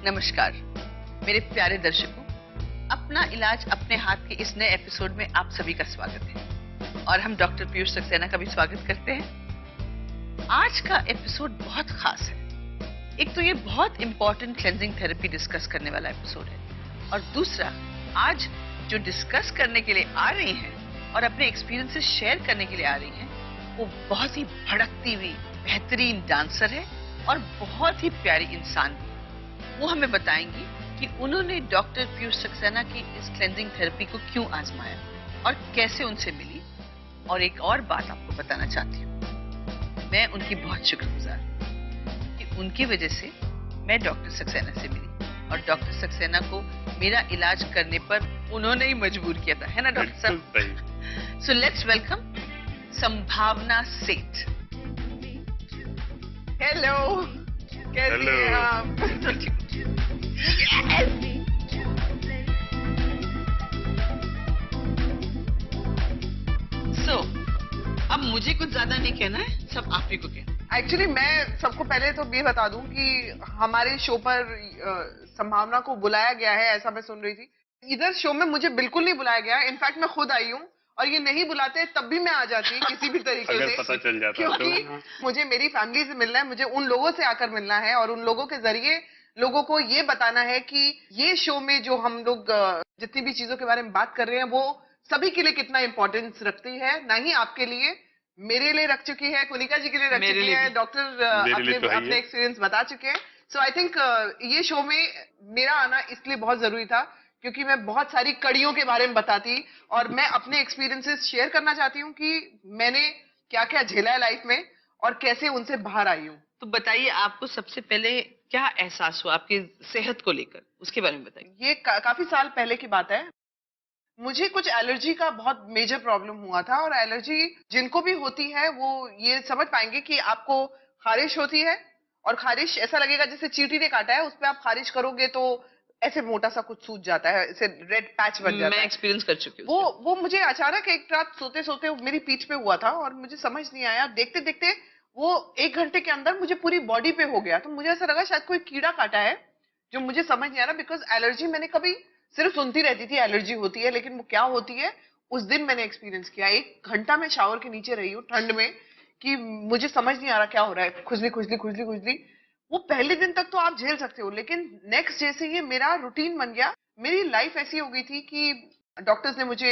नमस्कार मेरे प्यारे दर्शकों, अपना इलाज अपने हाथ के इस नए एपिसोड में आप सभी का स्वागत है और हम डॉक्टर पीयूष सक्सेना का भी स्वागत करते हैं। आज का एपिसोड बहुत खास है। एक तो ये बहुत इंपॉर्टेंट क्लेंजिंग थेरेपी डिस्कस करने वाला एपिसोड है और दूसरा, आज जो डिस्कस करने के लिए आ रही हैं और अपने एक्सपीरियंसेस शेयर करने के लिए आ रही हैं, वो बहुत ही भड़कती हुई बेहतरीन डांसर है और बहुत ही प्यारी इंसान भी। वो हमें बताएंगी कि उन्होंने डॉक्टर पीयूष सक्सेना की इस क्लेंजिंग थेरेपी को क्यों आजमाया और कैसे उनसे मिली। और एक और बात आपको बताना चाहती हूँ, मैं उनकी बहुत शुक्रगुजार हूँ कि उनकी वजह से मैं डॉक्टर सक्सेना से मिली और डॉक्टर सक्सेना को मेरा इलाज करने पर उन्होंने ही मजबूर किया था, है ना डॉक्टर साहब? सो लेट्स वेलकम संभावना सेठ। हेलो, कैसी हैं आप? So, अब मुझे कुछ ज्यादा नहीं कहना है, सब आप ही को कहना। एक्चुअली मैं सबको पहले तो ये बता दूं कि हमारे शो पर संभावना को बुलाया गया है, ऐसा मैं सुन रही थी। इधर शो में मुझे बिल्कुल नहीं बुलाया गया, इनफैक्ट मैं खुद आई हूँ और ये नहीं बुलाते तब भी मैं आ जाती किसी भी तरीके अगर से, पता चल जाता क्योंकि तो। मुझे मेरी फैमिली से मिलना है, मुझे उन लोगों से आकर मिलना है और उन लोगों के जरिए लोगों को ये बताना है कि ये शो में जो हम लोग जितनी भी चीजों के बारे में बात कर रहे हैं वो सभी के लिए कितना इंपॉर्टेंस रखती है। ना ही आपके लिए, मेरे लिए रख चुकी है, कुनिका जी के लिए रख चुकी है, डॉक्टर अपने एक्सपीरियंस बता चुके हैं। सो आई थिंक ये शो में मेरा आना इसलिए बहुत जरूरी था क्योंकि मैं बहुत सारी कड़ियों के बारे में बताती और मैं अपने एक्सपीरियंसेस शेयर करना चाहती हूँ कि मैंने क्या क्या झेला है लाइफ में और कैसे उनसे बाहर आई हूँ। तो बताइए, आपको सबसे पहले क्या एहसास हुआ आपकी सेहत को लेकर, उसके बारे में बताइए। ये काफी साल पहले की बात है। मुझे कुछ एलर्जी का बहुत मेजर प्रॉब्लम हुआ था और एलर्जी जिनको भी होती है वो ये समझ पाएंगे कि आपको खारिश होती है और खारिश ऐसा लगेगा जैसे चींटी ने काटा है, उस पर आप खारिश करोगे तो ऐसे मोटा सा कुछ सूज जाता है, ऐसे रेड पैच बन जाता है। मैं एक्सपीरियंस कर चुकी हूँ। वो मुझे अचानक एक रात सोते सोते मेरी पीठ पे हुआ था और मुझे समझ नहीं आया। देखते देखते वो 1 घंटे के अंदर मुझे पूरी बॉडी पे हो गया। तो मुझे ऐसा लगा शायद कोई कीड़ा काटा है, जो मुझे समझ नहीं आ रहा। बिकॉज एलर्जी मैंने कभी सिर्फ सुनती रहती थी एलर्जी होती है, लेकिन वो क्या होती है उस दिन मैंने एक्सपीरियंस किया। 1 घंटा मैं शावर के नीचे रही हूँ ठंड में कि मुझे समझ नहीं आ रहा क्या हो रहा है, खुजली खुजली खुजली खुजली। वो पहले दिन तक तो आप झेल सकते हो, लेकिन नेक्स्ट जैसे ये मेरा रूटीन बन गया, मेरी लाइफ ऐसी हो गई थी कि डॉक्टर्स ने मुझे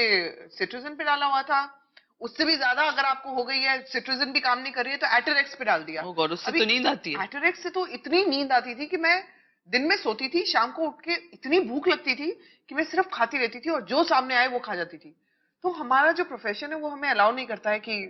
सिट्रोजिन पे डाला हुआ था। उससे भी ज्यादा अगर आपको हो गई है, सिट्रोजिन भी काम नहीं कर रही है, तो एटोरेक्स पे डाल दिया। उससे तो नींद आती है। एटोरेक्स से तो इतनी नींद आती थी कि मैं दिन में सोती थी, शाम को उठ के इतनी भूख लगती थी कि मैं सिर्फ खाती रहती थी और जो सामने आए वो खा जाती थी। तो हमारा जो प्रोफेशन है वो हमें अलाउ नहीं करता है कि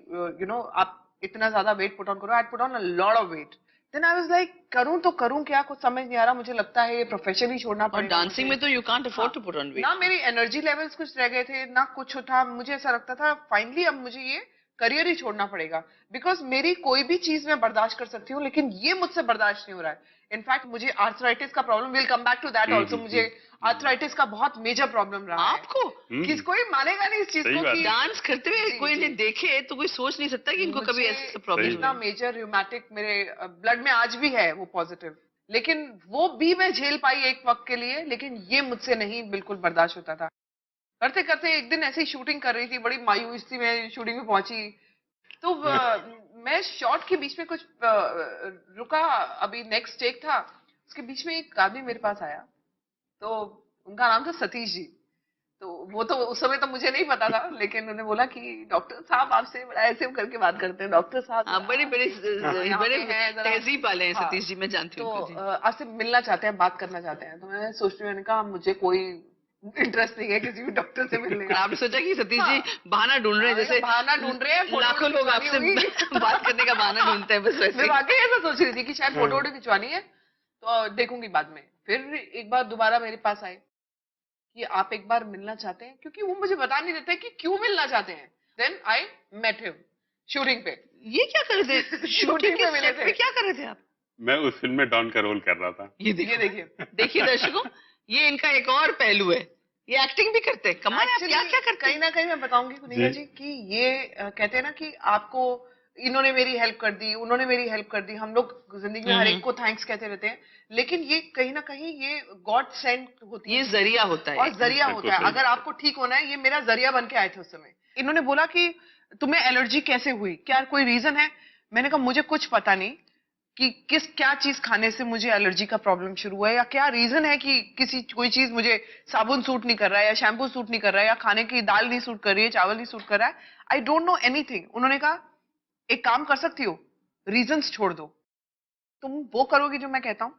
आप इतना ज्यादा वेट पुट ऑन करो। I put on a lot of weight. Then I was like करूं तो करूं क्या, कुछ समझ नहीं आ रहा। मुझे लगता है ये प्रोफेशन ही छोड़ना पड़ेगा। और डांसिंग में तो you can't afford to put on weight. ना मेरी एनर्जी लेवल्स कुछ रह गए थे, ना कुछ था। मुझे ऐसा लगता था फाइनली अब मुझे ये करियर ही छोड़ना पड़ेगा। बिकॉज मेरी कोई भी चीज मैं बर्दाश्त कर सकती हूँ, लेकिन ये मुझसे बर्दाश्त नहीं हो रहा है। इनफैक्ट मुझे आर्थराइटिस का problem, will come back to that also. मुझे आर्थराइटिस का बहुत मेजर प्रॉब्लम रहा है। आपको किस कोई मानेगा नहीं इस चीज को कि डांस करते हुए कोई इन्हें देखे तो कोई सोच नहीं सकता कि इनको कभी ऐसा प्रॉब्लम। इतना मेजर र्यूमेटिक मेरे ब्लड में आज भी है, वो पॉजिटिव। लेकिन वो भी मैं झेल पाई एक वक्त के लिए, लेकिन ये मुझसे नहीं बिल्कुल बर्दाश्त होता था। करते करते एक दिन ऐसी शूटिंग कर रही थी, बड़ी मायूस थी मैं, शूटिंग में पहुंची तो मैं शॉट के बीच में कुछ रुका, अभी नेक्स्ट टेक था, उसके बीच में एक आदमी मेरे पास आया। तो उनका नाम था सतीश जी। तो वो तो उस समय तो मुझे नहीं पता था, लेकिन उन्होंने बोला कि डॉक्टर साहब आपसे बड़ा ऐसे करके बात करते हैं, डॉक्टर साहब बड़े बड़े तहजीब वाले हैं सतीश जी, मैं जानती हूँ। तो आपसे मिलना चाहते हैं, बात करना चाहते हैं। तो मैं सोच रही हूँ, मैंने कहा मुझे कोई इंटरेस्ट नहीं है किसी भी डॉक्टर से मिलने का। आपने सोचा कि सतीश जी बहाना ढूंढ रहे हैं, जैसे बहाना ढूंढ रहे हैं, लाखों लोग आपसे बात करने का बहाना ढूंढते हैं, बस वैसे। मैं वाकई ऐसा सोच रही थी कि शायद फोटो वोटो खिंचवानी है, तो देखूंगी बाद में। फिर एक बार दोबारा मेरे पास आए कि आप एक बार मिलना चाहते हैं, क्योंकि वो मुझे बता नहीं देते कि क्यों मिलना चाहते हैं। Then I met him shooting पे। ये क्या कर रहे थे? शूटिंग पे मिले थे? क्या कर रहे थे आप? मैं उस फिल्म में डॉन का रोल कर रहा था। ये देखिए दर्शकों, ये इनका एक और पहलू है, ये एक्टिंग भी करते हैं। कमाल है, आप क्या क्या करते हैं? कहीं ना कहीं मैं बताऊंगी कुनिका जी कि ये कहते हैं ना कि आपको इन्होंने मेरी हेल्प कर दी, उन्होंने मेरी हेल्प कर दी, हम लोग जिंदगी में हर एक को थैंक्स कहते रहते हैं, लेकिन ये कहीं ना कहीं ये गॉड सेंड होती है, ये जरिया होता है और जरिया बिल्कुल होता है। सही अगर आपको ठीक होना है, ये मेरा जरिया बन के आए थे उस समय। इन्होंने बोला कि तुम्हें एलर्जी कैसे हुई, क्या कोई रीजन है? मैंने कहा मुझे कुछ पता नहीं कि क्या चीज खाने से मुझे एलर्जी का प्रॉब्लम शुरू हुआ है, या क्या रीजन है कि कोई चीज मुझे साबुन सूट नहीं कर रहा है, या शैम्पू सूट नहीं कर रहा है, या खाने की दाल नहीं सूट कर रही है, चावल नहीं सूट कर रहा है। I don't know anything. उन्होंने कहा एक काम कर सकती हो, रीजंस छोड़ दो, तुम वो करोगी जो मैं कहता हूँ।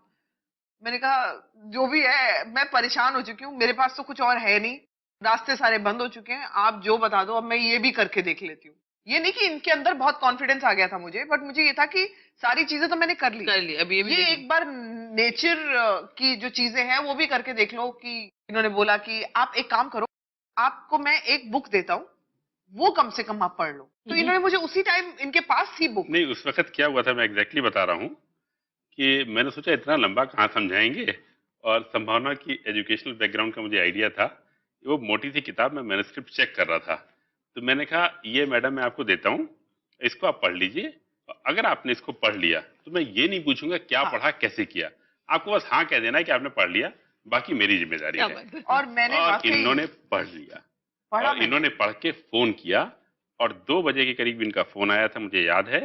मैंने कहा जो भी है, मैं परेशान हो चुकी हूँ, मेरे पास तो कुछ और है नहीं, रास्ते सारे बंद हो चुके हैं, आप जो बता दो, अब मैं ये भी करके देख लेती हूँ। ये नहीं कि इनके अंदर बहुत कॉन्फिडेंस आ गया था मुझे, बट मुझे ये था कि सारी चीजें तो मैंने कर ली, अब ये भी ये एक बार नेचर की जो चीजें हैं वो भी करके देख लो। कि इन्होंने बोला कि आप एक काम करो, आपको मैं एक बुक देता हूँ, वो कम से कम आप पढ़ लो। तो इन्होंने मुझे उसी टाइम, इनके पास थी बुक। नहीं, उस वक्त क्या हुआ था मैं एग्जैक्टली बता रहा हूँ कि मैंने सोचा इतना लंबा कहाँ समझाएंगे, और संभावना की एजुकेशनल बैकग्राउंड का मुझे आइडिया था। वो मोटी सी किताब, मैं मैन्युस्क्रिप्ट चेक कर रहा था, तो मैंने कहा ये मैडम मैं आपको देता हूँ, इसको आप पढ़ लीजिए। अगर आपने इसको पढ़ लिया तो मैं ये नहीं पूछूंगा क्या पढ़ा कैसे किया, आपको बस हाँ कह देना है कि आपने पढ़ लिया, बाकी मेरी जिम्मेदारी है। और मैंने और वाकई इन्होंने पढ़ लिया, पढ़ा और मैंने। इन्होंने पढ़ के फोन किया, और 2 बजे के करीब इनका फोन आया था, मुझे याद है।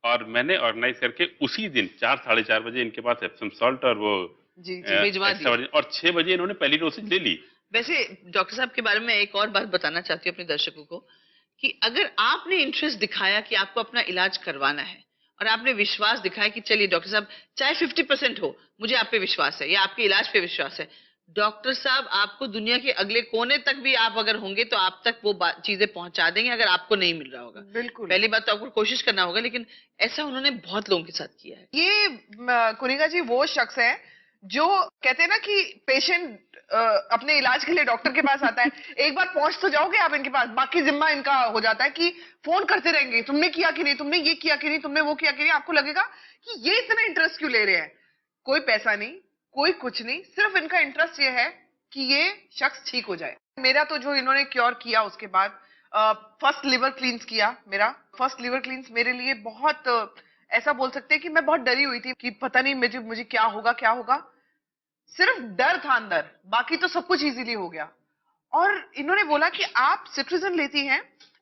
और मैंने ऑर्गेनाइज करके उसी दिन 4 साढ़े 4 बजे इनके पास एप्सम सॉल्ट और वो जी भिजवा दिया, और 6 बजे इन्होंने पहली डोसेज ले ली। वैसे डॉक्टर साहब के बारे में एक और बात बताना चाहती हूँ अपने दर्शकों को, कि अगर आपने इंटरेस्ट दिखाया कि आपको अपना इलाज करवाना है, और आपने विश्वास दिखाया कि चलिए डॉक्टर साहब, चाहे 50% हो, मुझे आप पे विश्वास है या आपके इलाज पे विश्वास है, डॉक्टर साहब आपको दुनिया के अगले कोने तक भी आप अगर होंगे तो आप तक वो चीजें पहुंचा देंगे, अगर आपको नहीं मिल रहा होगा। बिल्कुल। पहली बात तो आपको कोशिश करना होगा, लेकिन ऐसा उन्होंने बहुत लोगों के साथ किया है। ये कुनिका जी वो शख्स है जो कहते हैं ना कि पेशेंट अपने इलाज के लिए डॉक्टर के पास आता है, एक बार पहुंच तो जाओगे आप इनके पास, बाकी जिम्मा इनका हो जाता है कि फोन करते रहेंगे, तुमने किया कि नहीं, तुमने ये किया कि नहीं, तुमने वो किया कि नहीं। आपको लगेगा कि ये इतना इंटरेस्ट क्यों ले रहे हैं। कोई पैसा नहीं, कोई कुछ नहीं, सिर्फ इनका इंटरेस्ट ये है कि ये शख्स ठीक हो जाए। मेरा तो जो इन्होंने क्योर किया, उसके बाद फर्स्ट लिवर क्लींस किया। मेरा फर्स्ट लिवर क्लींस मेरे लिए बहुत ऐसा बोल सकते हैं कि मैं बहुत डरी हुई थी कि पता नहीं मुझे क्या होगा क्या होगा। सिर्फ डर था अंदर, बाकी तो सब कुछ इजीली हो गया। और इन्होंने बोला कि आप सिट्रिजन लेती हैं,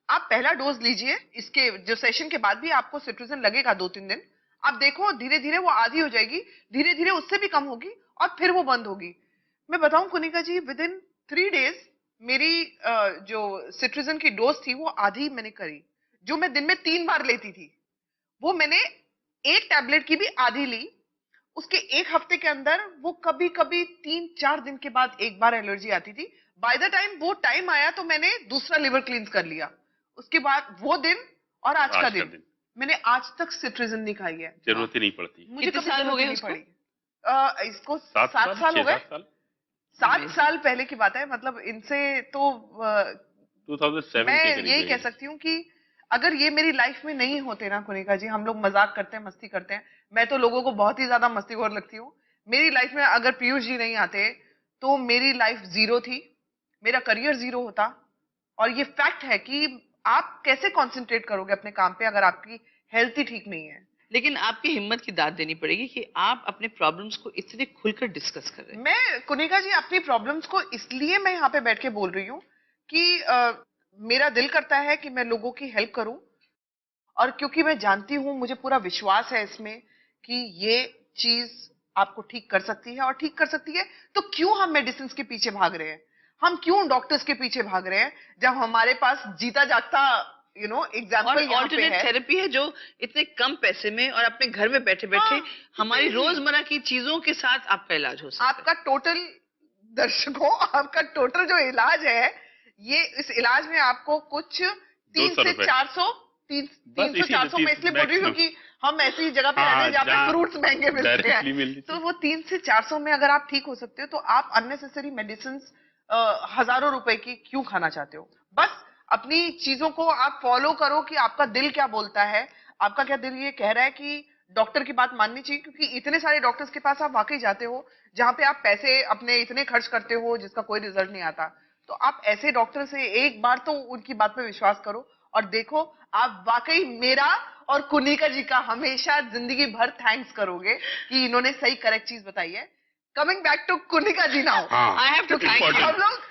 आप पहला डोज लीजिए, इसके जो सेशन के बाद भी आपको सिट्रिजन लगेगा 2-3 दिन, आप देखो धीरे धीरे वो आधी हो जाएगी, धीरे धीरे उससे भी कम होगी, और फिर वो बंद होगी। मैं बताऊं कुनिका जी, विद इन 3 डेज मेरी जो सिट्रिजन की डोज थी वो आधी मैंने करी। जो मैं दिन में 3 बार लेती थी, वो मैंने एक टैबलेट की भी आधी ली। उसके एक हफ्ते के अंदर वो कभी कभी 3-4 दिन के बाद एक बार एलर्जी आती थी। बाय द टाइम वो टाइम आया तो मैंने दूसरा लिवर क्लींस कर लिया। उसके बाद वो दिन और आज का दिन मैंने आज तक सिट्रिजन नहीं खाई है। जरूरत ही नहीं पड़ती। मुझे कितने कभी साल हो जरूरत गए नहीं उसको? पड़ी। इसको 7 साल हो गए। 7 साल पहले की बात है, मतलब इनसे तो 2007 मैं के करीब यही है कह ये। सकती हूँ कि अगर ये मेरी लाइफ में नहीं होते ना कुनिका जी, हम लोग मजाक करते हैं, मस्ती करते हैं, मैं तो लोगों को बहुत ही ज्यादा मस्तीखोर लगती हूँ। मेरी लाइफ में अगर पीयूष जी नहीं आते तो मेरी लाइफ जीरो थी, मेरा करियर जीरो होता। और ये फैक्ट है कि आप कैसे कंसंट्रेट करोगे अपने काम पे अगर आपकी हेल्थ ही ठीक नहीं है। लेकिन आपकी हिम्मत की दाद देनी पड़ेगी कि आप अपने प्रॉब्लम्स को इतने खुलकर डिस्कस कर रहे हैं। मैं कुनिका जी अपनी प्रॉब्लम्स को इसलिए मैं यहाँ पे बैठ के बोल रही हूँ कि मेरा दिल करता है कि मैं लोगों की हेल्प करूं, और क्योंकि मैं जानती हूं, मुझे पूरा विश्वास है इसमें कि ये चीज आपको ठीक कर सकती है, और ठीक कर सकती है तो क्यों हम मेडिसिन के पीछे भाग रहे हैं, हम क्यों डॉक्टर्स के पीछे भाग रहे हैं, जब हमारे पास जीता जागता एग्जाम्पल यहाँ पे ऑल्टरनेट है। थेरेपी है जो इतने कम पैसे में और अपने घर में बैठे बैठे हमारी रोजमर्रा की चीजों के साथ आपका इलाज हो सकता है। आपका टोटल, दर्शकों, आपका टोटल जो इलाज है, ये इस इलाज में आपको कुछ 300 से 400, 300-400 में इसलिए बोल रही हूँ क्योंकि हम ऐसी जगह पे रहते हैं जहाँ पे फ्रूट्स महंगे मिलते हैं। तो वो 300 से 400 में अगर आप ठीक हो सकते हो तो आप अननेसेसरी मेडिसिन हजारों रुपए की क्यों खाना चाहते हो। बस अपनी चीजों को आप फॉलो करो कि आपका दिल क्या बोलता है, आपका क्या दिल ये कह रहा है कि डॉक्टर की बात माननी चाहिए। क्योंकि इतने सारे डॉक्टर्स के पास आप वाकई जाते हो जहां पे आप पैसे अपने इतने खर्च करते हो जिसका कोई रिजल्ट नहीं आता। तो आप ऐसे डॉक्टर से एक बार तो उनकी बात पे विश्वास करो और देखो आप वाकई मेरा और कुनिका जी का हमेशा जिंदगी भर थैंक्स करोगे कि इन्होंने सही करेक्ट चीज बताई है। Coming back to Kunika ji now, I have to thank you.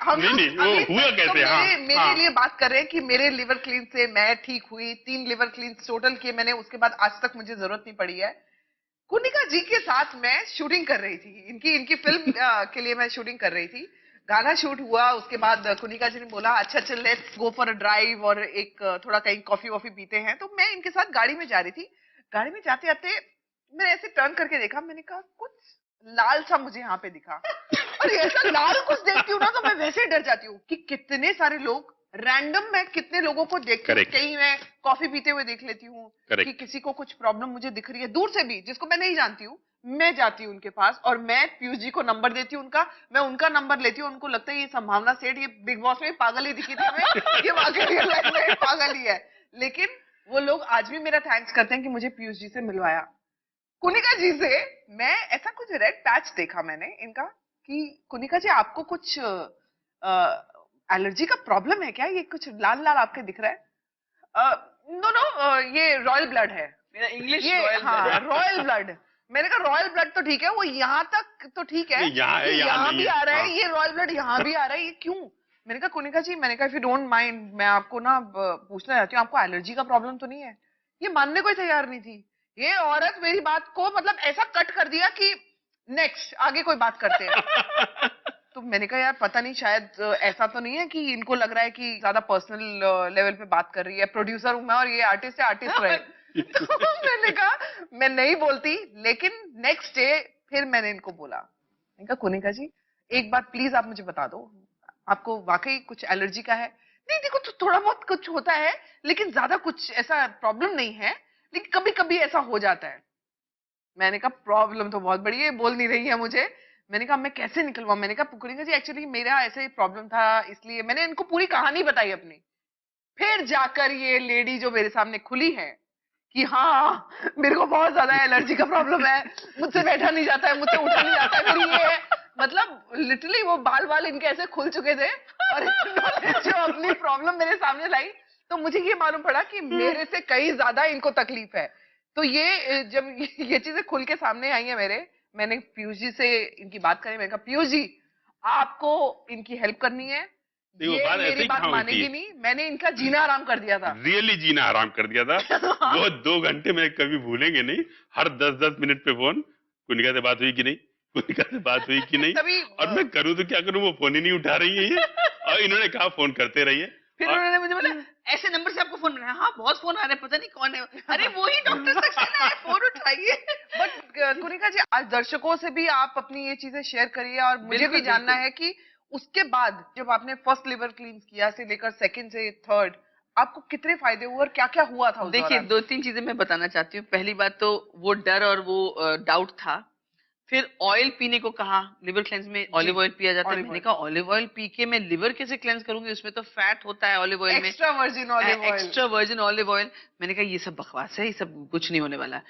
हम लोग हुआ कैसे? मेरे लिए बात कर रहे हैं कि मेरे लिवर क्लीन से मैं ठीक हुई, 3 लिवर क्लीन टोटल किए मैंने, उसके बाद आज तक मुझे जरूरत नहीं पड़ी है। कुनिका जी के साथ मैं शूटिंग कर रही थी, इनकी फिल्म के लिए मैं शूटिंग कर रही थी। गाना शूट हुआ, उसके बाद कुनिका जी ने बोला अच्छा चल let's go for a drive और एक थोड़ा कहीं कॉफी वॉफी पीते हैं। तो मैं इनके साथ गाड़ी में जा रही थी। गाड़ी में जाते जाते मैंने ऐसे टर्न करके देखा, मैंने कहा कुछ लाल सा मुझे यहाँ पे दिखा। और ऐसा लाल कुछ देखती हूँ ना तो मैं वैसे ही डर जाती हूँ कि कितने सारे लोग रैंडम, मैं कितने लोगों को देखती हूँ, कहीं मैं कॉफी पीते हुए देख लेती हूँ कि किसी को कुछ प्रॉब्लम मुझे दिख रही है दूर से भी, जिसको मैं नहीं जानती हूँ, मैं जाती हूँ उनके पास और मैं पीयूष जी को नंबर देती हूँ उनका, मैं उनका नंबर लेती हूँ। उनको लगता है ये संभावना सेठ, ये बिग बॉस में पागल ही दिखी थी हमें, ये वाकई रियल लाइफ में पागल ही है। लेकिन वो लोग आज भी मेरा थैंक्स करते हैं कि मुझे पीयूष जी से मिलवाया। कुनिका जी से मैं ऐसा कुछ रेड पैच देखा मैंने इनका कि कुनिका जी आपको कुछ एलर्जी का प्रॉब्लम है क्या, ये कुछ लाल लाल आपके दिख रहा है? नो ये रॉयल ब्लड है मेरा इंग्लिश रॉयल ब्लड। मैंने कहा रॉयल ब्लड तो ठीक है, वो यहाँ तक तो ठीक है, यहाँ भी आ रहा है, ये रॉयल ब्लड यहाँ भी आ रहा है, ये क्यों? मैंने कहा कुनिका जी, मैंने कहा इफ यू डोंट माइंड मैं आपको ना पूछना चाहती हूँ, आपको एलर्जी का प्रॉब्लम तो नहीं है? ये मानने को ही तैयार नहीं थी। ये औरत मेरी बात को मतलब ऐसा कट कर दिया कि नेक्स्ट आगे कोई बात करते हैं। तो मैंने कहा यार पता नहीं, शायद ऐसा तो नहीं है कि इनको लग रहा है कि ज्यादा पर्सनल लेवल पे बात कर रही है, प्रोड्यूसर हूं मैं और ये आर्टिस्ट है, आर्टिस्ट रहे। तो मैंने कहा मैं नहीं बोलती, लेकिन नेक्स्ट डे फिर मैंने इनको बोला, मैंने कहा कुनिका जी एक बात प्लीज आप मुझे बता दो, आपको वाकई कुछ एलर्जी का है? नहीं देखो तो थोड़ा बहुत कुछ होता है, लेकिन ज्यादा कुछ ऐसा प्रॉब्लम नहीं है, लेकिन कभी कभी ऐसा हो जाता है। मैंने कहा प्रॉब्लम तो बहुत बड़ी है, बोल नहीं रही है मुझे। मैंने कहा मैं कैसे निकलवाऊं? मैंने कहा कुनिका जी एक्चुअली मेरा ऐसे प्रॉब्लम था, इसलिए मैंने इनको पूरी कहानी बताई अपनी। फिर जाकर ये लेडी जो मेरे सामने खुली है कि हाँ मेरे को बहुत ज्यादा एलर्जी का प्रॉब्लम है, मुझसे बैठा नहीं जाता है, मुझसे उठा नहीं जाता है, मेरी ये है। मतलब लिटरली वो बाल इनके ऐसे खुल चुके थे और जो अपनी प्रॉब्लम मेरे सामने लाई, तो मुझे ये मालूम पड़ा कि मेरे से कहीं ज्यादा इनको तकलीफ है। तो ये जब ये चीजें खुल के सामने आई है मेरे, मैंने पीयूष जी से इनकी बात करी। मैंने कहा पीयूष जी आपको इनकी हेल्प करनी है, ये मेरी बात मानेगी नहीं, मैंने इनका जीना आराम कर दिया था। रियली जीना आराम कर दिया था। वो 2 घंटे में कभी भूलेंगे नहीं। हर 10-10 मिनट पे फोन, कुनिका से बात हुई कि नहीं, कुनिका से बात हुई कि नहीं, और मैं करूँ तो क्या करूँ, वो फोन ही नहीं उठा रही है ये। और इन्होंने कहा फोन करते रहिए। फिर उन्होंने मुझे बोला ऐसे नंबर से आपको फोन बनाया? हाँ बहुत फोन आ रहे हैं, पता नहीं कौन है। अरे वही डॉक्टर सक्सेना है, फोन उठाइए। बट कुनिका जी आज दर्शकों से भी आप अपनी ये चीजें शेयर करिए, और मुझे भी जानना है कि उसके बाद जब आपने फर्स्ट लिवर क्लीन किया से लेकर सेकंड से थर्ड, आपको कितने फायदे हुए और क्या क्या हुआ था? देखिए 2-3 चीजें मैं बताना चाहती हूँ। पहली बात तो वो डर और वो डाउट था। फिर ऑयल पीने को कहा, लिवर क्लेंस में ऑलिव ऑयल पिया जाता है। मैंने कहा ऑलिव ऑयल पी के मैं लिवर कैसे क्लेंस करूंगी, उसमें तो फैट होता है ऑलिव ऑयल में, एक्स्ट्रा वर्जिन ऑलिव ऑयल। मैंने कहा ये सब बकवास है, ये सब कुछ नहीं होने वाला।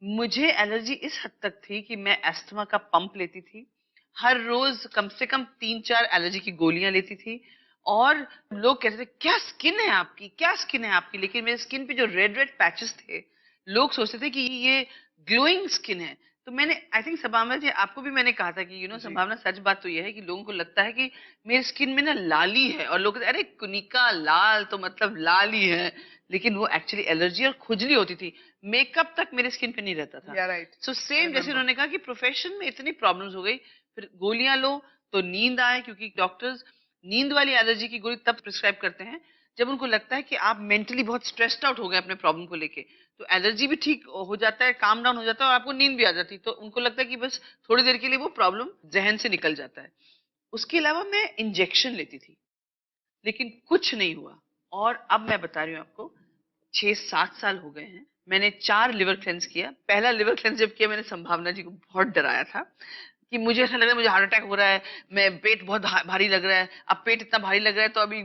मुझे एलर्जी इस हद तक थी कि मैं एस्थमा का पंप लेती थी, हर रोज कम से कम 3-4 एलर्जी की गोलियां लेती थी। और लोग कहते थे क्या स्किन है आपकी, क्या स्किन है आपकी, लेकिन मेरे स्किन पे जो रेड पैचेस थे, लोग सोचते थे कि ये ग्लोइंग स्किन है। तो मैंने आई थिंक संभावना जी आपको भी मैंने कहा था कि संभावना सच बात तो यह है कि लोगों को लगता है कि मेरी स्किन में ना लाली है, और लोग कहते अरे कुनिका लाल तो मतलब लाल ही है, लेकिन वो एक्चुअली एलर्जी और खुजली होती थी। मेकअप तक मेरे स्किन पे नहीं रहता था। सो सेम जैसे उन्होंने कहा कि प्रोफेशन में इतनी प्रॉब्लम्स हो गई, फिर गोलियां लो तो नींद आए, क्योंकि डॉक्टर्स नींद वाली एलर्जी की गोली तब प्रिस्क्राइब करते हैं जब उनको लगता है कि आप मेंटली बहुत स्ट्रेस्ड आउट हो गए अपने प्रॉब्लम को लेके। तो एलर्जी भी ठीक हो जाता है, काम डाउन हो जाता है, और आपको नींद भी आ जाती है। तो उनको लगता है कि बस थोड़ी देर के लिए वो प्रॉब्लम जहन से निकल जाता है। उसके अलावा मैं इंजेक्शन लेती थी, लेकिन कुछ नहीं हुआ। और अब मैं बता रही हूँ आपको, 6-7 साल हो गए हैं, मैंने 4 लिवर क्लेंस किया। पहला लिवर क्लेंस जब किया, मैंने संभावना जी को बहुत डराया था कि मुझे ऐसा लग रहा है मुझे हार्ट अटैक हो रहा है, मैं पेट बहुत भारी लग रहा है। अब पेट इतना भारी लग रहा है तो अभी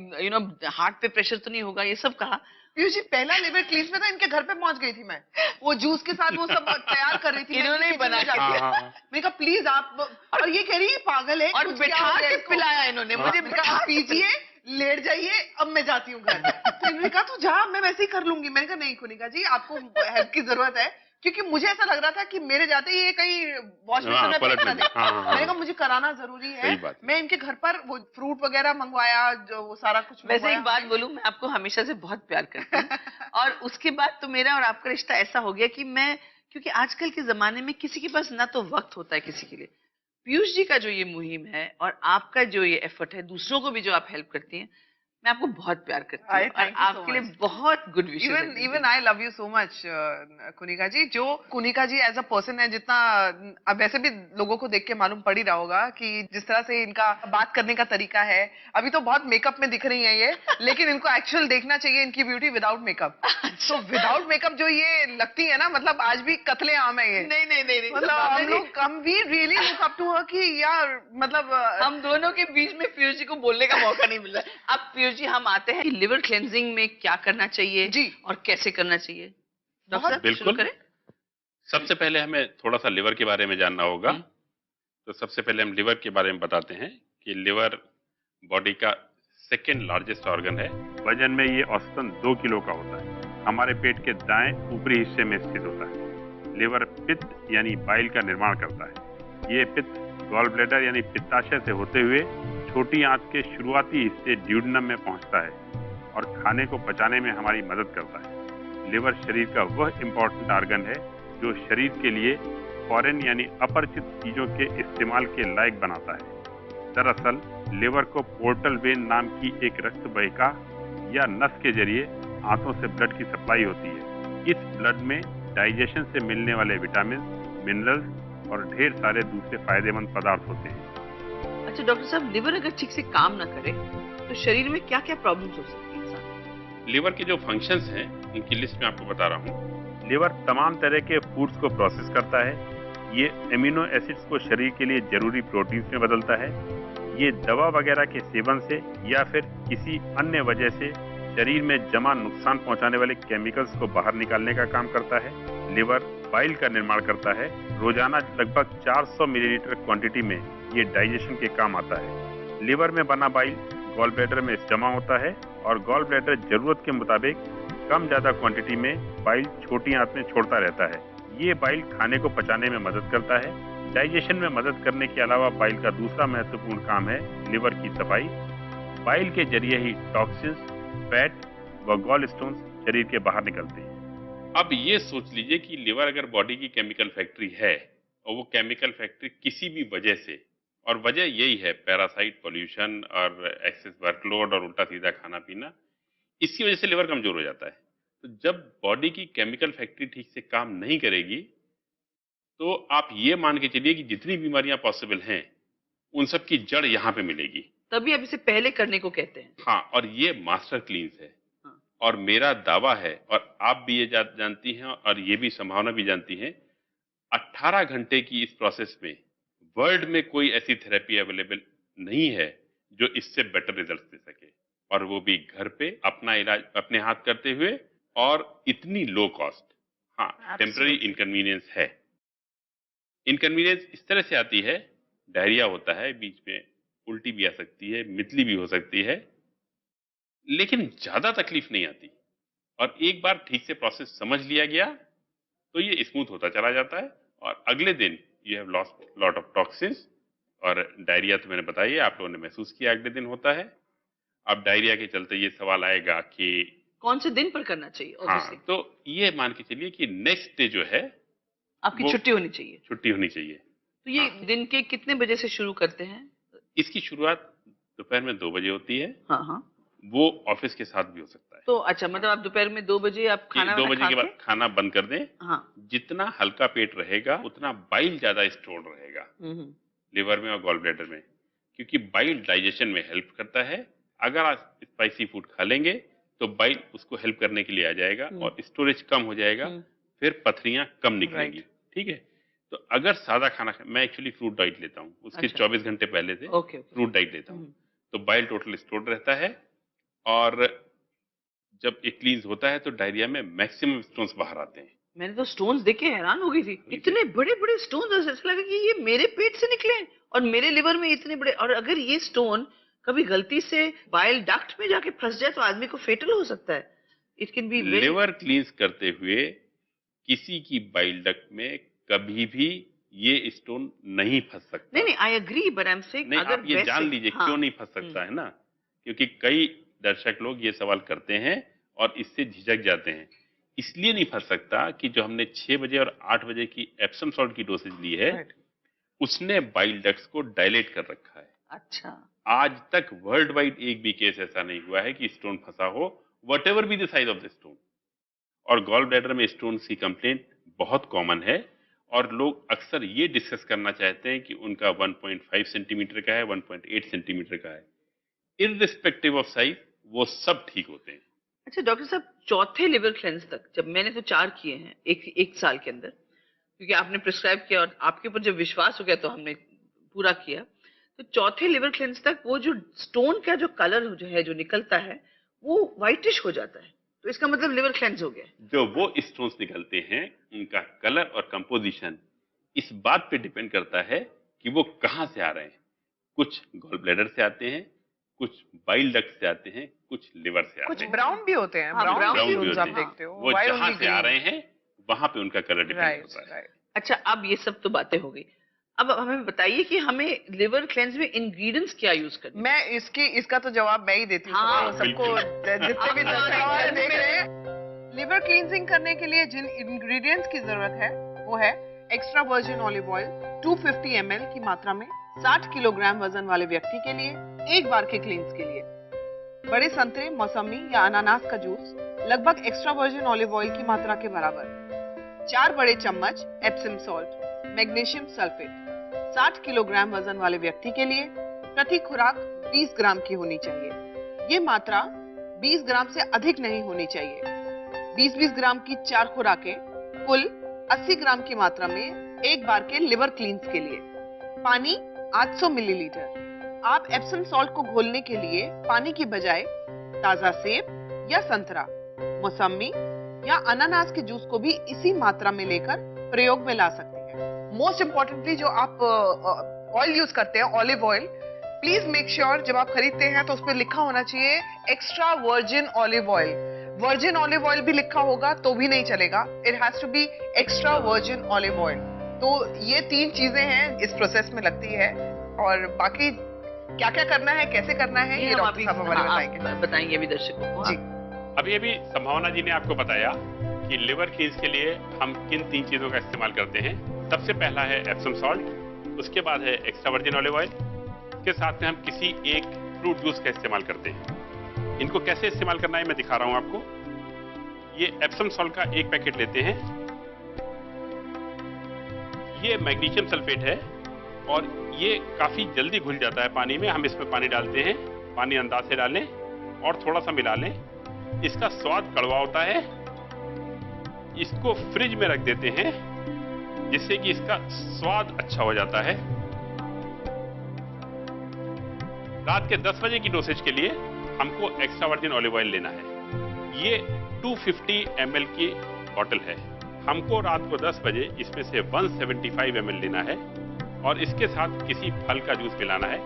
हार्ट पे प्रेशर तो नहीं होगा, ये सब कहा। पीयूष जी पहला लिवर क्लींस में था, इनके घर पे पहुंच गई थी मैं, वो जूस के साथ वो सब तैयार कर रही थी, इन्होंने ही बना के। मैंने कहा प्लीज आप, और ये कह रही है पागल है, और बिठा के पिलाया इन्होंने मुझे, कहा पीजिए लेट जाइए, अब मैं जाती हूँ घर। तो इन्होंने कहा तू जा, मैं वैसे ही कर लूंगी। मैंने कहा नहीं कुनिका जी, आपको हेल्प की जरूरत है, क्योंकि मुझे ऐसा लग रहा था कि मेरे जाते ही ये कहीं वॉश बेसिन में फेंक ना दे। मैंने कहा मुझे कराना जरूरी है। मैं इनके घर पर वो फ्रूट वगैरह मंगवाया, जो वो सारा कुछ। वैसे एक बात बोलूं, मैं आपको हमेशा से बहुत प्यार करती हूँ और उसके बाद तो मेरा और आपका रिश्ता ऐसा हो गया कि मैं, क्योंकि आजकल के जमाने में किसी के पास ना तो वक्त होता है किसी के लिए। पीयूष जी का जो ये मुहिम है और आपका जो ये एफर्ट है, दूसरों को भी जो आप हेल्प करती हैं, मैं आपको बहुत प्यार करती हूँ और आपके लिए बहुत good wishes. Even I love you so much Kunika ji. जो Kunika ji as a person है, जितना अब वैसे भी लोगों को देख के मालूम पड़ ही रहा होगा कि जिस तरह से इनका बात करने का तरीका है, अभी तो बहुत मेकअप में दिख रही है ये, लेकिन इनको एक्चुअल देखना चाहिए इनकी ब्यूटी विदाउट मेकअप। तो विदाउट मेकअप जो ये लगती है ना, मतलब आज भी कतले आम है ये। नहीं नहीं नहीं, मतलब हम we really look up to her कि यार, मतलब हम दोनों के बीच में पीयूष जी को बोलने का मौका नहीं मिल रहा है। अब पीयूष जी हम आते हैं कि लिवर क्लेंजिंग में क्या करना चाहिए जी और कैसे करना चाहिए। डॉक्टर साहब शुरू बिल्कुल। करें। सबसे पहले हमें थोड़ा सा लिवर के बारे में जानना होगा। तो सबसे पहले हम लिवर के बारे में बताते हैं कि लिवर बॉडी का सेकेंड लार्जेस्ट ऑर्गन है। वजन में ये औसतन 2 किलो का होता है। हमारे पेट के दाएं ऊपरी हिस्से में स्थित होता है। लिवर पित्त यानी बाइल का निर्माण करता है। ये पित्त गॉल ब्लैडर यानी पित्ताशय से होते हुए छोटी आंत के शुरुआती हिस्से ड्यूडेनम में पहुंचता है और खाने को पचाने में हमारी मदद करता है। लिवर शरीर का वह इम्पोर्टेंट ऑर्गन है जो शरीर के लिए फॉरेन यानी अपरिचित चीजों के इस्तेमाल के लायक बनाता है। दरअसल लिवर को पोर्टल वेन नाम की एक रक्त वाहिका या नस के जरिए आंतों से ब्लड की सप्लाई होती है। इस ब्लड में डाइजेशन से मिलने वाले विटामिन, मिनरल्स और ढेर सारे दूसरे फायदेमंद पदार्थ होते हैं। अच्छा डॉक्टर साहब, लिवर अगर ठीक से काम ना करे तो शरीर में क्या क्या प्रॉब्लम्स हो सकती हैं? लिवर के जो फंक्शंस हैं उनकी लिस्ट में आपको बता रहा हूँ। लिवर तमाम तरह के फूड्स को प्रोसेस करता है। ये एमिनो एसिड्स को शरीर के लिए जरूरी प्रोटीन्स में बदलता है। ये दवा वगैरह के सेवन से या फिर किसी अन्य वजह से शरीर में जमा नुकसान पहुंचाने वाले केमिकल्स को बाहर निकालने का काम करता है। लिवर बाइल का निर्माण करता है। रोजाना लगभग 400 मिलीलीटर क्वांटिटी में ये डाइजेशन के काम आता है। लिवर में बना बाइल गॉल ब्लैडर में जमा होता है और गॉल ब्लैडर जरूरत के मुताबिक कम ज्यादा क्वांटिटी में बाइल छोटी आंत में छोड़ता रहता है। ये बाइल खाने को पचाने में मदद करता है। डाइजेशन में मदद करने के अलावा बाइल का दूसरा महत्वपूर्ण काम है लिवर की सफाई। बाइल के जरिए ही टॉक्सिन्स, फैट व गॉल स्टोन्स शरीर के बाहर निकलते हैं। अब ये सोच लीजिए कि लिवर अगर बॉडी की केमिकल फैक्ट्री है और वो केमिकल फैक्ट्री किसी भी वजह से, और वजह यही है पैरासाइट, पोल्यूशन और एक्सेस वर्कलोड और उल्टा सीधा खाना पीना, इसकी वजह से लिवर कमजोर हो जाता है। तो जब बॉडी की केमिकल फैक्ट्री ठीक से काम नहीं करेगी तो आप ये मान के चलिए कि जितनी बीमारियां पॉसिबल हैं उन सब की जड़ यहाँ पे मिलेगी। तभी अब इसे पहले करने को कहते हैं। हाँ, और ये मास्टर क्लींस है। और मेरा दावा है, और आप भी ये जानती हैं और ये भी संभावना भी जानती हैं, 18 घंटे की इस प्रोसेस में वर्ल्ड में कोई ऐसी थेरेपी अवेलेबल नहीं है जो इससे बेटर रिजल्ट दे सके, और वो भी घर पे अपना इलाज अपने हाथ करते हुए और इतनी लो कॉस्ट। हाँ, टेम्पररी इनकन्वीनियंस है। इनकन्वीनियंस इस तरह से आती है, डायरिया होता है, बीच में उल्टी भी आ सकती है, मितली भी हो सकती है, लेकिन ज्यादा तकलीफ नहीं आती। और एक बार ठीक से प्रोसेस समझ लिया गया तो ये स्मूथ होता चला जाता है और अगले दिन you have lost lot of toxins. और डायरिया तो मैंने बताया, आप लोगों ने महसूस किया अगले दिन होता है। अब डायरिया के चलते ये सवाल आएगा कि कौन से दिन पर करना चाहिए। हाँ, तो ये मान के चलिए कि नेक्स्ट डे जो है आपकी छुट्टी होनी चाहिए। छुट्टी होनी चाहिए। तो ये दिन के कितने बजे से शुरू करते हैं? इसकी शुरुआत दोपहर में 2 बजे होती है। हाँ हाँ, वो ऑफिस के साथ भी हो सकता है। तो अच्छा, मतलब आप दोपहर में 2 बजे आप खाना 2 बजे के बाद खाना बंद कर दें। हाँ, जितना हल्का पेट रहेगा उतना बाइल ज्यादा स्टोर रहेगा लिवर में और गॉल ब्लैडर में, क्योंकि बाइल डाइजेशन में हेल्प करता है। अगर आप स्पाइसी फूड खा लेंगे तो बाइल उसको हेल्प करने के लिए आ जाएगा और स्टोरेज कम हो जाएगा, फिर पथरियां कम निकलेंगी। ठीक है, तो अगर सादा खाना, मैं एक्चुअली फ्रूट डाइट लेता हूँ, उसके 24 घंटे पहले से फ्रूट डाइट लेता हूँ, तो बाइल टोटल स्टोर रहता है। और जब ये क्लींस होता है तो डायरिया में मैक्सिमम स्टोन्स बाहर आते हैं। मैंने तो स्टोन्स देख के हैरान हो गई थी, इतने बड़े बड़े स्टोन्स, ऐसा लगा कि ये मेरे पेट से निकले और मेरे लिवर में इतने बड़े। और अगर ये स्टोन कभी गलती से बाइल डक्ट में जाके फंस जाए तो आदमी को फेटल हो सकता है. It can be very. Liver क्लींस करते हुए किसी की बाइल डक्ट में कभी भी ये स्टोन नहीं फंस सकता. नहीं, I agree, but I am saying नहीं, अगर आप ये जान लीजिए क्यों नहीं फंस सकता है ना, क्योंकि कई दर्शक लोग ये सवाल करते हैं और इससे झिझक जाते हैं. इसलिए नहीं फंस सकता कि जो हमने 6 बजे और 8 बजे की एप्सम सॉल्ट की डोसेज ली है, उसने बाइल डक्ट्स को डायलेट कर रखा है. अच्छा. आज तक वर्ल्ड वाइड एक भी केस ऐसा नहीं हुआ है कि स्टोन फंसा हो, whatever be the size of the stone. और गॉल ब्लैडर में स्टोन की कंप्लेंट बहुत कॉमन है और लोग अक्सर ये डिस्कस करना चाहते हैं कि उनका 1.5 सेंटीमीटर का है, 1.8 सेंटीमीटर का है. इररिस्पेक्टिव ऑफ साइज वो सब ठीक होते हैं. अच्छा डॉक्टर साहब, चौथे लिवर क्लेंस तक, जब मैंने तो 4 किए हैं एक साल के अंदर, क्योंकि आपने प्रिस्क्राइब किया और आपके ऊपर जब विश्वास हो गया तो हमने पूरा किया. तो चौथे लिवर क्लेंस तक वो जो स्टोन का जो कलर जो है जो निकलता है वो व्हाइटिश हो जाता है, तो इसका मतलब लिवर क्लेंस हो गया. जो वो स्टोन्स निकलते हैं उनका कलर और कंपोजिशन इस बात पे डिपेंड करता है कि वो कहाँ से आ रहे हैं. कुछ गॉल ब्लैडर से आते हैं, कुछ बाइल डक्ट से आते हैं, कुछ लिवर से आते कुछ हैं. ब्राउन भी होते हैं. हाँ, ब्राउन brown भी स्टोन्स होते आप हैं. देखते हो. वो Why जहाँ only से आ green? रहे हैं वहां पे उनका कलर डिपेंड राइट होता है. राइट. अच्छा, अब ये सब तो बातें हो गई. अब हमें बताइए कि हमें लिवर क्लेंस में इंग्रेडिएंट्स क्या यूज करने हैं? मैं इसका तो जवाब मैं ही देती हूँ. हाँ, सबको जितने भी दर्शक हमारे देख रहे हैं, लिवर क्लींजिंग करने के लिए जिन इंग्रेडिएंट्स की जरूरत है वो है extra virgin olive oil 250 ml की मात्रा में 60 किलोग्राम वजन वाले व्यक्ति के लिए एक बार के क्लींस के लिए. बड़े संतरे, मौसमी या अनानास का जूस लगभग एक्स्ट्रा वर्जिन ऑलिव ऑयल की मात्रा के बराबर. 4 बड़े चम्मच Epsom salt, magnesium sulphate. 60 kilogram वजन वाले व्यक्ति के लिए प्रति खुराक 20 ग्राम की होनी चाहिए. ये मात्रा 20 ग्राम से अधिक नहीं होनी चाहिए. 20-20 ग्राम की 4 खुराकें कुल 80 ग्राम की मात्रा में एक बार के लिवर क्लींस के लिए. पानी 800 मिलीलीटर. आप एप्सम सॉल्ट को घोलने के लिए पानी की बजाय ताजा सेब या संतरा, मौसमी या अनानास के जूस को भी इसी मात्रा में लेकर प्रयोग में ला सकते हैं. मोस्ट इंपॉर्टेंटली जो आप ऑयल यूज करते हैं, olive oil, please make sure जब आप खरीदते हैं तो उस पर लिखा होना चाहिए extra virgin olive oil. Virgin olive oil भी लिखा होगा तो भी नहीं चलेगा. It has to be extra virgin olive oil. तो ये 3 चीजें हैं इस प्रोसेस में लगती है. और बाकी क्या क्या करना है, कैसे करना है, ये डॉक्टर साहब हमारे बताएंगे. बताएंगे अभी दर्शकों को. जी. अभी संभावना जी ने आपको बताया कि लिवर क्लींस के लिए हम किन 3 चीजों का इस्तेमाल करते हैं. सबसे पहला है एप्सम सॉल्ट, उसके बाद है एक्स्ट्रा वर्जिन ऑलिव ऑयल, के साथ में हम किसी एक फ्रूट जूस का इस्तेमाल करते हैं. इनको कैसे इस्तेमाल करना है मैं दिखा रहा हूं आपको. ये एप्सम सॉल्ट का एक पैकेट लेते हैं. ये मैग्नीशियम सल्फेट है और ये काफी जल्दी घुल जाता है पानी में. हम इसमें पानी डालते हैं, पानी अंदाज से डालें और थोड़ा सा मिला लें. इसका स्वाद कड़वा होता है. इसको फ्रिज में रख देते हैं जिससे कि इसका स्वाद अच्छा हो जाता है. रात के 10 बजे की डोसेज के लिए हमको एक्स्ट्रा वर्जिन ऑलिव ऑयल लेना है. ये 250 ml की बॉटल है. हमको रात को 10 बजे इसमें से 175 ml लेना है और इसके साथ किसी फल का जूस मिलाना है.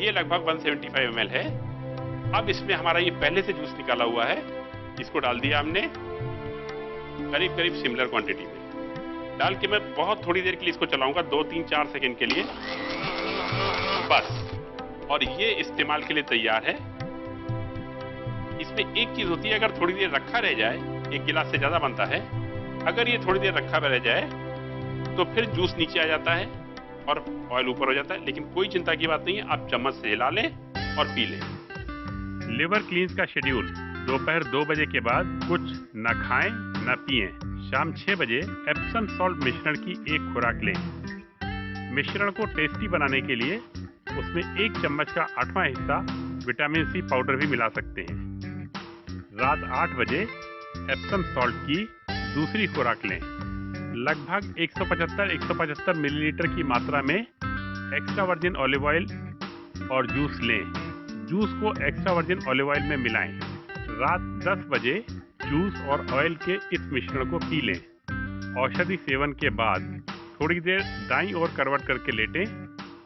ये लगभग 175 ml है. अब इसमें हमारा ये पहले से जूस निकाला हुआ है, इसको डाल दिया हमने करीब करीब सिमिलर क्वांटिटी में. डाल के मैं बहुत थोड़ी देर के लिए इसको चलाऊंगा, 2-3-4 सेकंड के लिए बस. और ये इस्तेमाल के लिए तैयार है. इसमें एक चीज होती है, अगर थोड़ी देर रखा रह जाए, 1 गिलास से ज्यादा बनता है, अगर ये थोड़ी देर रखा रह जाए तो फिर जूस नीचे आ जाता है और ऑयल ऊपर हो जाता है. लेकिन कोई चिंता की बात नहीं है, आप चम्मच से हिला लें और पी लें. लिवर क्लींस का शेड्यूल: दोपहर 2 बजे के बाद कुछ न खाएं न पिएं. शाम 6 बजे एप्सम सॉल्ट मिश्रण की एक खुराक लें. मिश्रण को टेस्टी बनाने के लिए उसमें 1 चम्मच का 8वां हिस्सा विटामिन सी पाउडर भी मिला सकते हैं. रात 8 बजे एप्सम सॉल्ट की दूसरी खुराक लें. लगभग 175 मिलीलीटर की मात्रा में एक्स्ट्रा वर्जिन ऑलिव ऑयल और जूस लें. जूस को एक्स्ट्रा वर्जिन ऑलिव ऑयल में मिलाएं. रात 10 बजे जूस और ऑयल के इस मिश्रण को पी लें. औषधि सेवन के बाद थोड़ी देर दाईं ओर करवट करके लेटें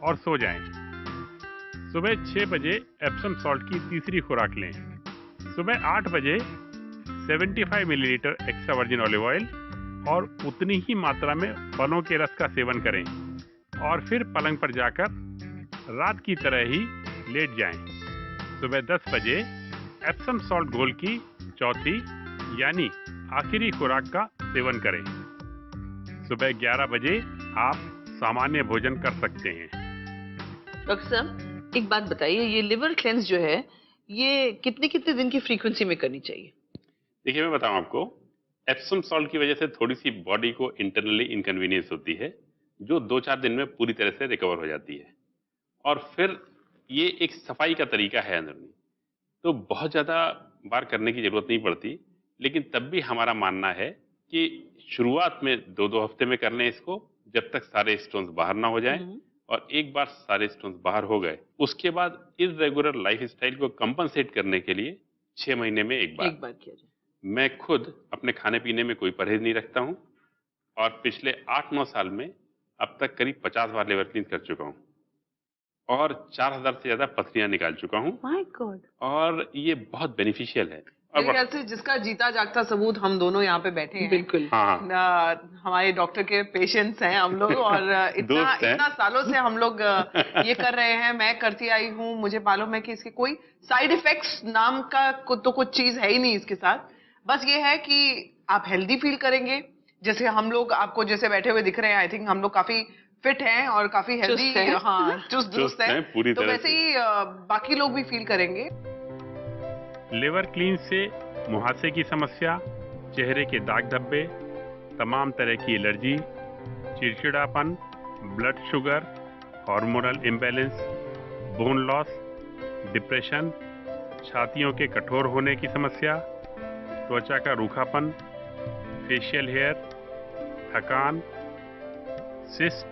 और सो जाएं। सुबह 6 बजे एप्सम सॉल्ट की तीसरी खुराक लें। सुबह 8 बजे 75 millilitre extra virgin olive oil और उतनी ही मात्रा में फलों के रस का सेवन करें और फिर पलंग पर जाकर रात की तरह ही लेट जाएं। सुबह 10 बजे एप्सम सॉल्ट घोल की चौथी यानी आखिरी खुराक का सेवन करें। सुबह 11 बजे आप सामान्य भोजन कर सकते हैं। डॉक्टर साहब, एक बात बताइए, ये लिवर क्लेंस जो है ये कितने कितने दिन की फ्रीक्वेंसी में करनी चाहिए? देखिए, मैं बताऊं आपको, एप्सम सॉल्ट की वजह से थोड़ी सी बॉडी को इंटरनली इनकन्वीनियंस होती है, जो 2-4 दिन में पूरी तरह से रिकवर हो जाती है। और फिर ये एक सफाई का तरीका है अंदरूनी, तो बहुत ज़्यादा बार करने की जरूरत नहीं पड़ती। लेकिन तब भी हमारा मानना है कि शुरुआत में 2-2 हफ्ते में कर लें इसको, जब तक सारे स्टोन्स बाहर ना हो जाएं। और एक बार सारे स्टोन्स बाहर हो गए, उसके बाद इर्रेगुलर लाइफस्टाइल को कंपनसेट करने के लिए 6 महीने में एक बार किया जाए। मैं खुद अपने खाने पीने में कोई परहेज नहीं रखता हूं और पिछले 8-9 साल में अब तक करीब 50 बार लिवर क्लीन कर चुका हूं और 4000 से ज्यादा पथरियां निकाल चुका हूं। My God. और ये बहुत बेनिफिशियल है। मेरे ख्याल से जिसका जीता जागता सबूत हम दोनों यहाँ पे बैठे हैं। बिल्कुल। हाँ। हमारे डॉक्टर के पेशेंट्स हैं हम लोग और इतना सालों से हम लोग ये कर रहे हैं। मैं करती आई हूँ, मुझे मालूम है कि इसके कोई साइड इफेक्ट्स नाम का तो कुछ चीज है ही नहीं इसके साथ। बस ये है कि आप हेल्दी फील करेंगे, जैसे हम लोग आपको जैसे बैठे हुए दिख रहे हैं। आई थिंक हम लोग काफी फिट हैं और काफी हेल्दी, हाँ, चुस्त दुरुस्त हैं। तो वैसे ही बाकी लोग भी फील करेंगे। लिवर क्लीन से मुहासे की समस्या, चेहरे के दाग धब्बे, तमाम तरह की एलर्जी, चिड़चिड़ापन, blood sugar, hormonal imbalance, bone loss, depression, छातियों के कठोर होने की समस्या, त्वचा का रूखापन, फेशियल हेयर, थकान, सिस्ट,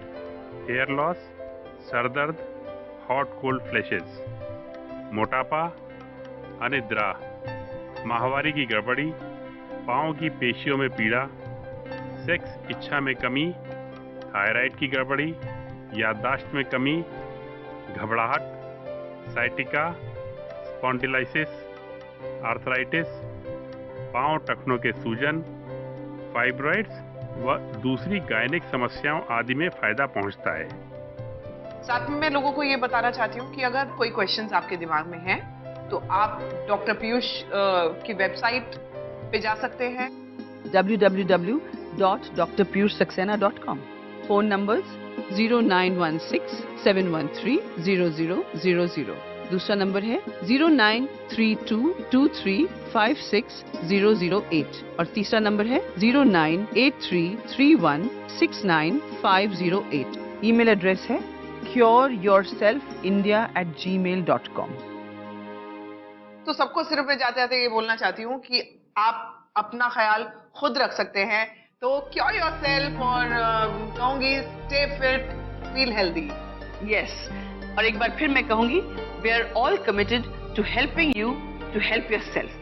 हेयर लॉस, सरदर्द, हॉट कोल्ड फ्लैशेस, मोटापा, अनिद्रा, माहवारी की गड़बड़ी, पाँव की पेशियों में पीड़ा, सेक्स इच्छा में कमी, थायराइड की गड़बड़ी, याददाश्त में कमी, घबराहट, साइटिका, स्पॉन्डिलाइसिस, आर्थराइटिस, पाँव टखनों के सूजन, फाइब्रॉइड्स व दूसरी गायनिक समस्याओं आदि में फायदा पहुंचता है। साथ में मैं लोगों को ये बताना चाहती हूँ कि अगर कोई क्वेश्चंस आपके दिमाग में हैं तो आप डॉक्टर पीयूष की वेबसाइट पे जा सकते हैं www.drpiyushsaxena.com। Phone numbers 0916-713-0000। दूसरा नंबर है 0932235608 और तीसरा नंबर है 098331690508। ईमेल एड्रेस है cureyourselfindia@gmail.com। तो सबको सिर्फ मैं जाते जाते ये बोलना चाहती हूँ कि आप अपना ख्याल खुद रख सकते हैं। तो क्योर योरसेल्फ और कहूंगी stay fit, feel healthy. Yes, और एक बार फिर मैं कहूंगी, we are all committed to helping you to help yourself.